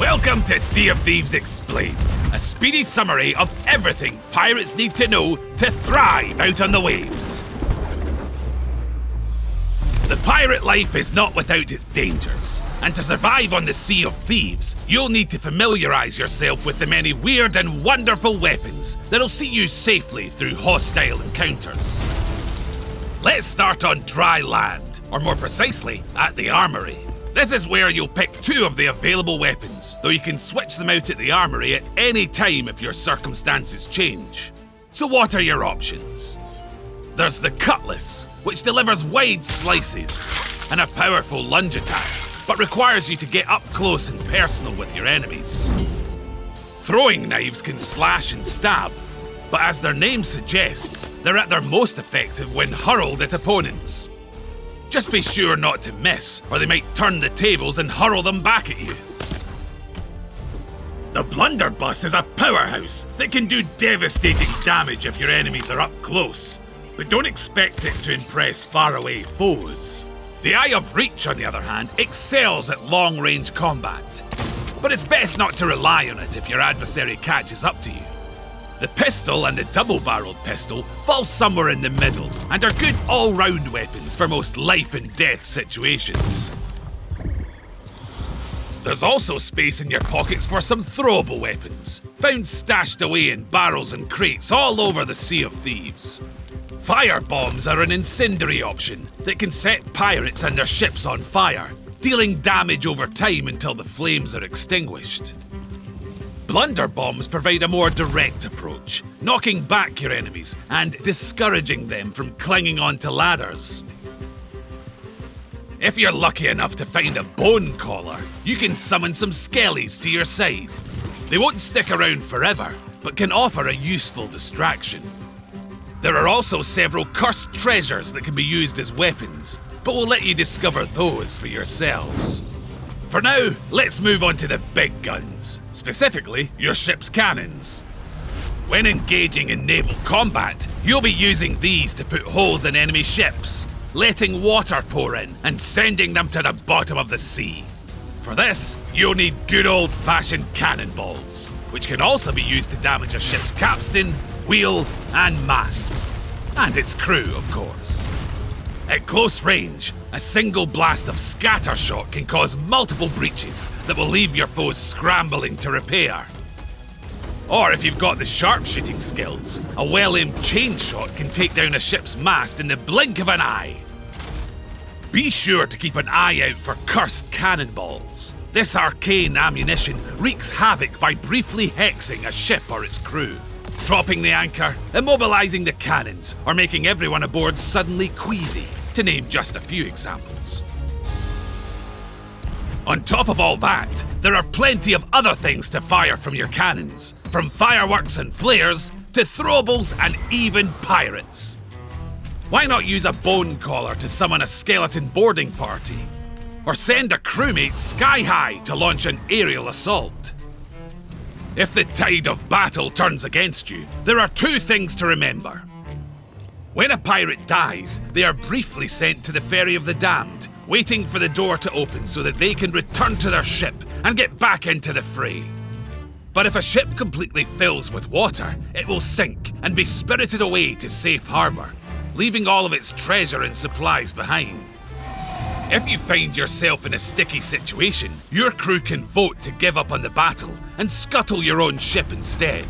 Welcome to Sea of Thieves Explained, a speedy summary of everything pirates need to know to thrive out on the waves. The pirate life is not without its dangers, and to survive on the Sea of Thieves, you'll need to familiarize yourself with the many weird and wonderful weapons that'll see you safely through hostile encounters. Let's start on dry land, or more precisely, at the armory. This is where you'll pick two of the available weapons, though you can switch them out at the armory at any time if your circumstances change. So what are your options? There's the cutlass, which delivers wide slices and a powerful lunge attack, but requires you to get up close and personal with your enemies. Throwing knives can slash and stab, but as their name suggests, they're at their most effective when hurled at opponents. Just be sure not to miss, or they might turn the tables and hurl them back at you. The blunderbuss is a powerhouse that can do devastating damage if your enemies are up close, but don't expect it to impress faraway foes. The Eye of Reach, on the other hand, excels at long-range combat, but it's best not to rely on it if your adversary catches up to you. The pistol and the double-barreled pistol fall somewhere in the middle and are good all-round weapons for most life-and-death situations. There's also space in your pockets for some throwable weapons, found stashed away in barrels and crates all over the Sea of Thieves. Fire bombs are an incendiary option that can set pirates and their ships on fire, dealing damage over time until the flames are extinguished. Blunderbombs provide a more direct approach, knocking back your enemies and discouraging them from clinging onto ladders. If you're lucky enough to find a bone collar, you can summon some skellies to your side. They won't stick around forever, but can offer a useful distraction. There are also several cursed treasures that can be used as weapons, but we'll let you discover those for yourselves. For now, let's move on to the big guns, specifically your ship's cannons. When engaging in naval combat, you'll be using these to put holes in enemy ships, letting water pour in and sending them to the bottom of the sea. For this, you'll need good old-fashioned cannonballs, which can also be used to damage a ship's capstan, wheel, and masts. And its crew, of course. At close range, a single blast of scatter shot can cause multiple breaches that will leave your foes scrambling to repair. Or if you've got the sharpshooting skills, a well-aimed chain shot can take down a ship's mast in the blink of an eye. Be sure to keep an eye out for cursed cannonballs. This arcane ammunition wreaks havoc by briefly hexing a ship or its crew, dropping the anchor, immobilizing the cannons, or making everyone aboard suddenly queasy, to name just a few examples. On top of all that, there are plenty of other things to fire from your cannons, from fireworks and flares to throwables and even pirates. Why not use a bone collar to summon a skeleton boarding party? Or send a crewmate sky high to launch an aerial assault? If the tide of battle turns against you, there are two things to remember. When a pirate dies, they are briefly sent to the Ferry of the Damned, waiting for the door to open so that they can return to their ship and get back into the fray. But if a ship completely fills with water, it will sink and be spirited away to safe harbour, leaving all of its treasure and supplies behind. If you find yourself in a sticky situation, your crew can vote to give up on the battle and scuttle your own ship instead.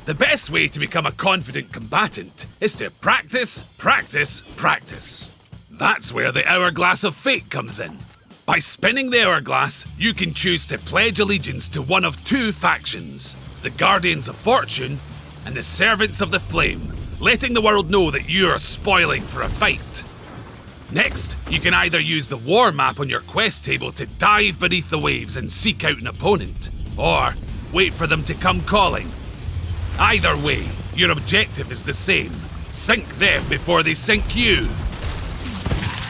The best way to become a confident combatant is to practice, practice, practice. That's where the Hourglass of Fate comes in. By spinning the hourglass, you can choose to pledge allegiance to one of two factions, the Guardians of Fortune and the Servants of the Flame, letting the world know that you're spoiling for a fight. Next, you can either use the war map on your quest table to dive beneath the waves and seek out an opponent, or wait for them to come calling. Either way, your objective is the same: sink them before they sink you.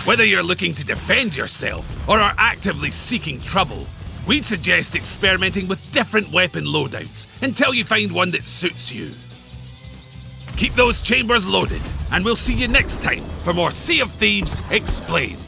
Whether you're looking to defend yourself or are actively seeking trouble, we'd suggest experimenting with different weapon loadouts until you find one that suits you. Keep those chambers loaded, and we'll see you next time for more Sea of Thieves Explained.